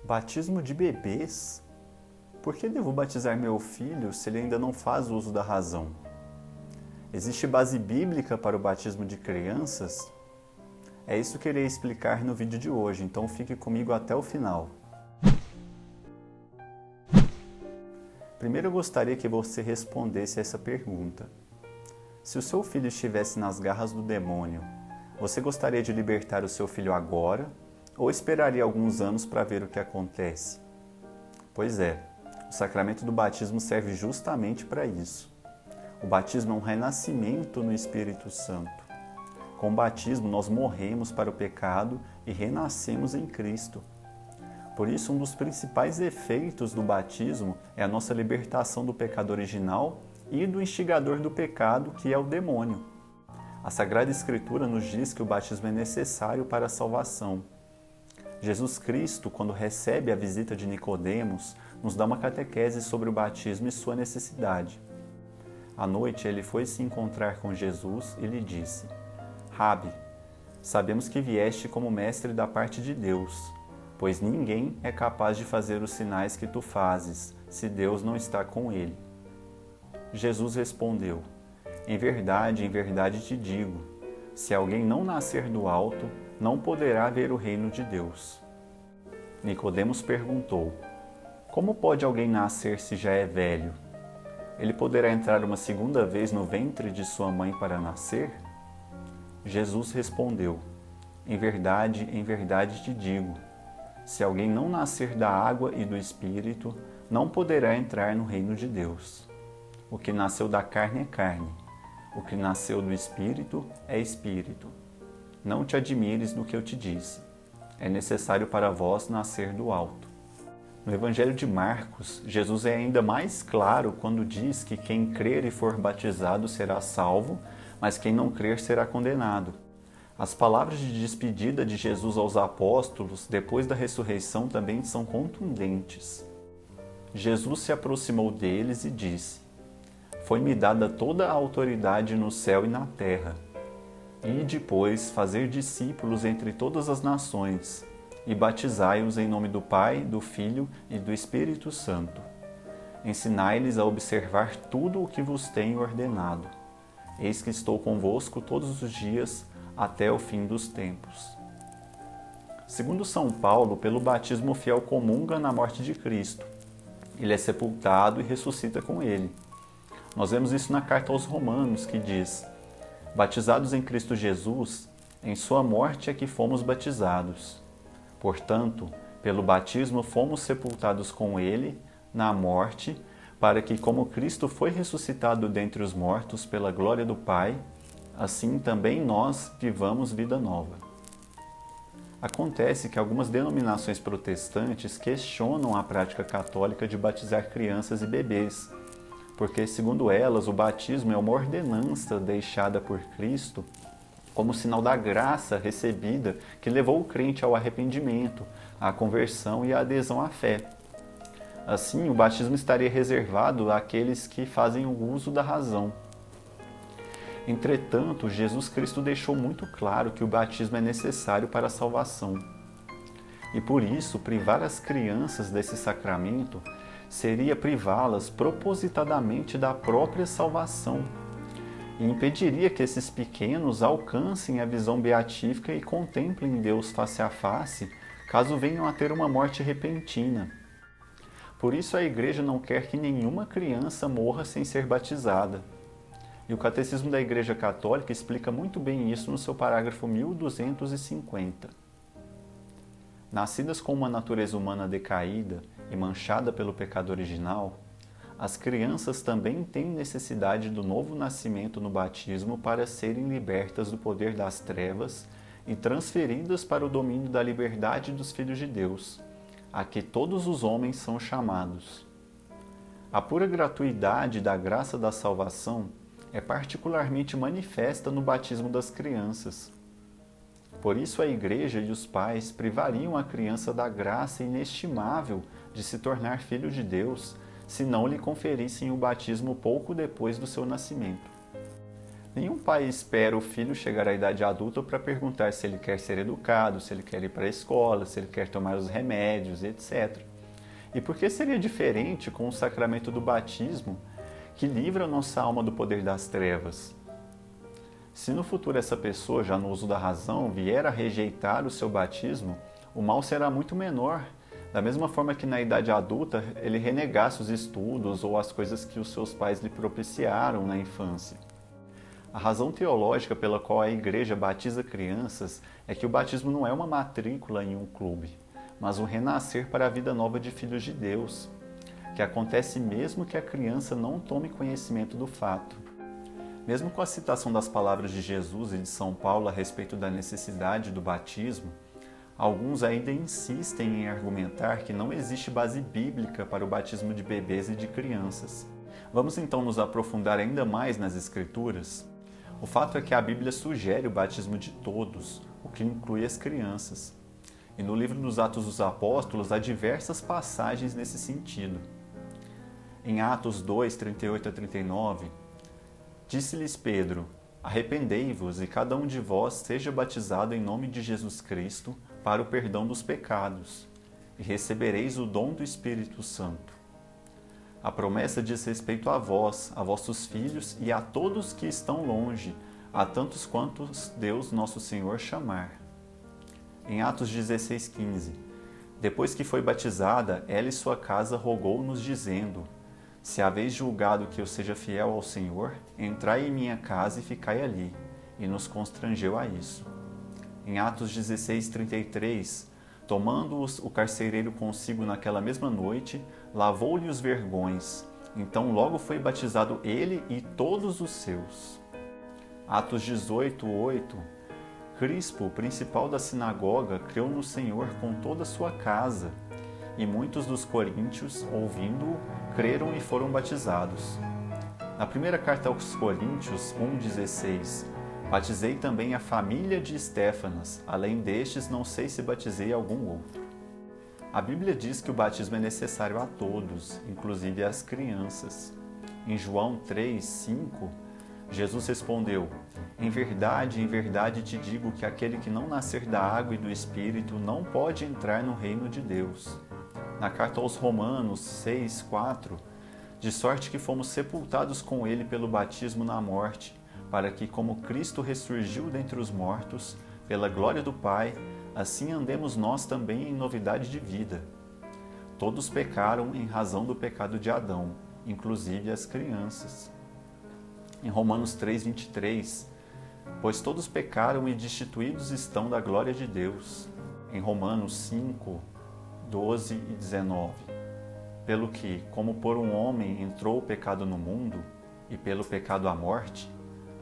Batismo de bebês? Por que devo batizar meu filho se ele ainda não faz uso da razão? Existe base bíblica para o batismo de crianças? É isso que irei explicar no vídeo de hoje, então fique comigo até o final. Primeiro eu gostaria que você respondesse essa pergunta. Se o seu filho estivesse nas garras do demônio, você gostaria de libertar o seu filho agora ou esperaria alguns anos para ver o que acontece? Pois é, o sacramento do batismo serve justamente para isso. O batismo é um renascimento no Espírito Santo. Com o batismo nós morremos para o pecado e renascemos em Cristo. Por isso, um dos principais efeitos do batismo é a nossa libertação do pecado original e do instigador do pecado, que é o demônio. A Sagrada Escritura nos diz que o batismo é necessário para a salvação. Jesus Cristo, quando recebe a visita de Nicodemos, nos dá uma catequese sobre o batismo e sua necessidade. À noite, ele foi se encontrar com Jesus e lhe disse: Rabi, sabemos que vieste como mestre da parte de Deus, pois ninguém é capaz de fazer os sinais que tu fazes, se Deus não está com ele. Jesus respondeu: em verdade te digo, se alguém não nascer do alto, não poderá ver o reino de Deus. Nicodemos perguntou: como pode alguém nascer se já é velho? Ele poderá entrar uma segunda vez no ventre de sua mãe para nascer? Jesus respondeu: em verdade te digo, se alguém não nascer da água e do Espírito, não poderá entrar no reino de Deus. O que nasceu da carne é carne, o que nasceu do Espírito é Espírito. Não te admires do que eu te disse. É necessário para vós nascer do alto. No Evangelho de Marcos, Jesus é ainda mais claro quando diz que quem crer e for batizado será salvo, mas quem não crer será condenado. As palavras de despedida de Jesus aos apóstolos depois da ressurreição também são contundentes. Jesus se aproximou deles e disse: foi-me dada toda a autoridade no céu e na terra. E depois fazer discípulos entre todas as nações, e batizai-os em nome do Pai, do Filho e do Espírito Santo. Ensinai-lhes a observar tudo o que vos tenho ordenado. Eis que estou convosco todos os dias, até o fim dos tempos. Segundo São Paulo, pelo batismo o fiel comunga na morte de Cristo. Ele é sepultado e ressuscita com ele. Nós vemos isso na carta aos Romanos, que diz: batizados em Cristo Jesus, em sua morte é que fomos batizados. Portanto, pelo batismo fomos sepultados com ele na morte, para que, como Cristo foi ressuscitado dentre os mortos pela glória do Pai, assim também nós vivamos vida nova. Acontece que algumas denominações protestantes questionam a prática católica de batizar crianças e bebês, porque, segundo elas, o batismo é uma ordenança deixada por Cristo como sinal da graça recebida que levou o crente ao arrependimento, à conversão e à adesão à fé. Assim, o batismo estaria reservado àqueles que fazem o uso da razão. Entretanto, Jesus Cristo deixou muito claro que o batismo é necessário para a salvação. E por isso, privar as crianças desse sacramento seria privá-las propositadamente da própria salvação e impediria que esses pequenos alcancem a visão beatífica e contemplem Deus face a face, caso venham a ter uma morte repentina. Por isso a Igreja não quer que nenhuma criança morra sem ser batizada. E o Catecismo da Igreja Católica explica muito bem isso no seu parágrafo 1250. Nascidas com uma natureza humana decaída e manchada pelo pecado original, as crianças também têm necessidade do novo nascimento no batismo para serem libertas do poder das trevas e transferidas para o domínio da liberdade dos filhos de Deus, a que todos os homens são chamados. A pura gratuidade da graça da salvação é particularmente manifesta no batismo das crianças. Por isso a Igreja e os pais privariam a criança da graça inestimável de se tornar filho de Deus, se não lhe conferissem o batismo pouco depois do seu nascimento. Nenhum pai espera o filho chegar à idade adulta para perguntar se ele quer ser educado, se ele quer ir para a escola, se ele quer tomar os remédios, etc. E por que seria diferente com o sacramento do batismo, que livra nossa alma do poder das trevas? Se no futuro essa pessoa, já no uso da razão, vier a rejeitar o seu batismo, o mal será muito menor, da mesma forma que na idade adulta ele renegasse os estudos ou as coisas que os seus pais lhe propiciaram na infância. A razão teológica pela qual a Igreja batiza crianças é que o batismo não é uma matrícula em um clube, mas um renascer para a vida nova de filhos de Deus, que acontece mesmo que a criança não tome conhecimento do fato. Mesmo com a citação das palavras de Jesus e de São Paulo a respeito da necessidade do batismo, alguns ainda insistem em argumentar que não existe base bíblica para o batismo de bebês e de crianças. Vamos então nos aprofundar ainda mais nas Escrituras? O fato é que a Bíblia sugere o batismo de todos, o que inclui as crianças. E no livro dos Atos dos Apóstolos há diversas passagens nesse sentido. Em Atos 2, 38 a 39, disse-lhes Pedro: arrependei-vos e cada um de vós seja batizado em nome de Jesus Cristo para o perdão dos pecados, e recebereis o dom do Espírito Santo. A promessa diz respeito a vós, a vossos filhos e a todos que estão longe, a tantos quantos Deus nosso Senhor chamar. Em Atos 16:15, depois que foi batizada, ela e sua casa rogou-nos dizendo: se haveis julgado que eu seja fiel ao Senhor, entrai em minha casa e ficai ali, e nos constrangeu a isso. Em Atos 16:33, tomando-os o carcereiro consigo naquela mesma noite, lavou-lhe os vergões, então logo foi batizado ele e todos os seus. Atos 18:8, Crispo, principal da sinagoga, creu no Senhor com toda a sua casa, e muitos dos coríntios, ouvindo-o, creram e foram batizados. Na primeira carta aos Coríntios 1,16, batizei também a família de Estéfanas, além destes não sei se batizei algum outro. A Bíblia diz que o batismo é necessário a todos, inclusive às crianças. Em João 3,5, Jesus respondeu: em verdade te digo que aquele que não nascer da água e do Espírito não pode entrar no reino de Deus. Na carta aos Romanos 6,4, de sorte que fomos sepultados com ele pelo batismo na morte, para que, como Cristo ressurgiu dentre os mortos, pela glória do Pai, assim andemos nós também em novidade de vida. Todos pecaram em razão do pecado de Adão, inclusive as crianças. Em Romanos 3,23, pois todos pecaram e destituídos estão da glória de Deus. Em Romanos 5, 12 e 19. Pelo que, como por um homem entrou o pecado no mundo, e pelo pecado a morte,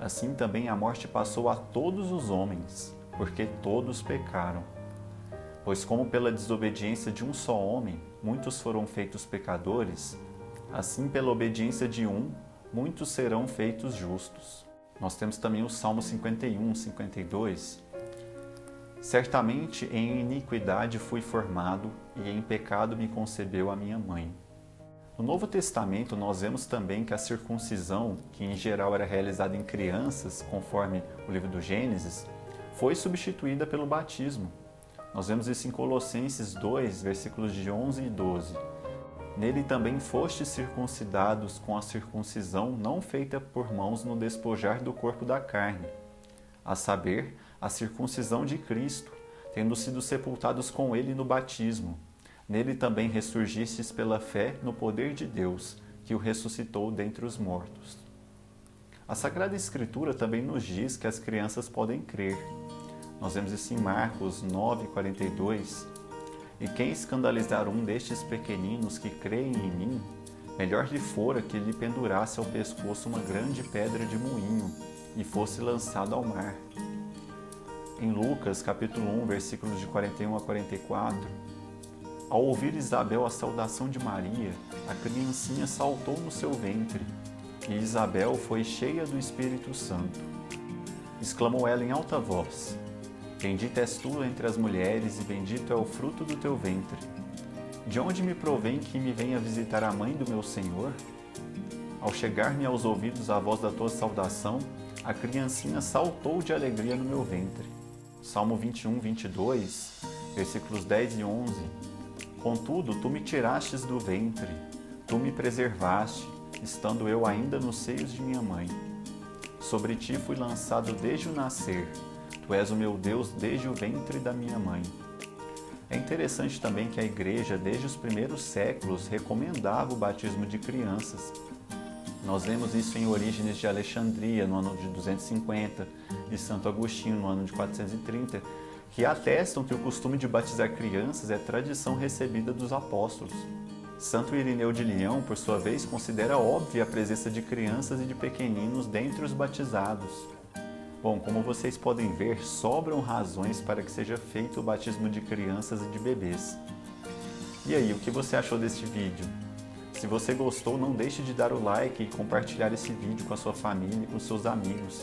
assim também a morte passou a todos os homens, porque todos pecaram. Pois como pela desobediência de um só homem, muitos foram feitos pecadores, assim pela obediência de um, muitos serão feitos justos. Nós temos também o Salmo 51, 52. Certamente em iniquidade fui formado, e em pecado me concebeu a minha mãe. No Novo Testamento, nós vemos também que a circuncisão, que em geral era realizada em crianças, conforme o livro do Gênesis, foi substituída pelo batismo. Nós vemos isso em Colossenses 2, versículos de 11 e 12. Nele também fostes circuncidados com a circuncisão não feita por mãos no despojar do corpo da carne, a saber, a circuncisão de Cristo, tendo sido sepultados com ele no batismo. Nele também ressurgistes pela fé no poder de Deus, que o ressuscitou dentre os mortos. A Sagrada Escritura também nos diz que as crianças podem crer. Nós vemos isso em Marcos 9:42. E quem escandalizar um destes pequeninos que creem em mim, melhor lhe fora que lhe pendurasse ao pescoço uma grande pedra de moinho e fosse lançado ao mar. Em Lucas, capítulo 1, versículos de 41 a 44, ao ouvir Isabel a saudação de Maria, a criancinha saltou no seu ventre, e Isabel foi cheia do Espírito Santo. Exclamou ela em alta voz: bendita és tu entre as mulheres, e bendito é o fruto do teu ventre. De onde me provém que me venha visitar a mãe do meu Senhor? Ao chegar-me aos ouvidos a voz da tua saudação, a criancinha saltou de alegria no meu ventre. Salmo 21, 22, versículos 10 e 11. Contudo, tu me tirastes do ventre, tu me preservaste, estando eu ainda nos seios de minha mãe. Sobre ti fui lançado desde o nascer, tu és o meu Deus desde o ventre da minha mãe. É interessante também que a igreja, desde os primeiros séculos, recomendava o batismo de crianças. Nós vemos isso em Orígenes de Alexandria, no ano de 250, e Santo Agostinho, no ano de 430, que atestam que o costume de batizar crianças é tradição recebida dos apóstolos. Santo Irineu de Leão, por sua vez, considera óbvia a presença de crianças e de pequeninos dentre os batizados. Bom, como vocês podem ver, sobram razões para que seja feito o batismo de crianças e de bebês. E aí, o que você achou deste vídeo? Se você gostou, não deixe de dar o like e compartilhar esse vídeo com a sua família e com seus amigos.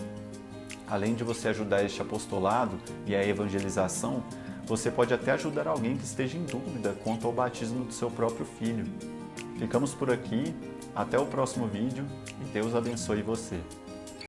Além de você ajudar este apostolado e a evangelização, você pode até ajudar alguém que esteja em dúvida quanto ao batismo do seu próprio filho. Ficamos por aqui, até o próximo vídeo e Deus abençoe você.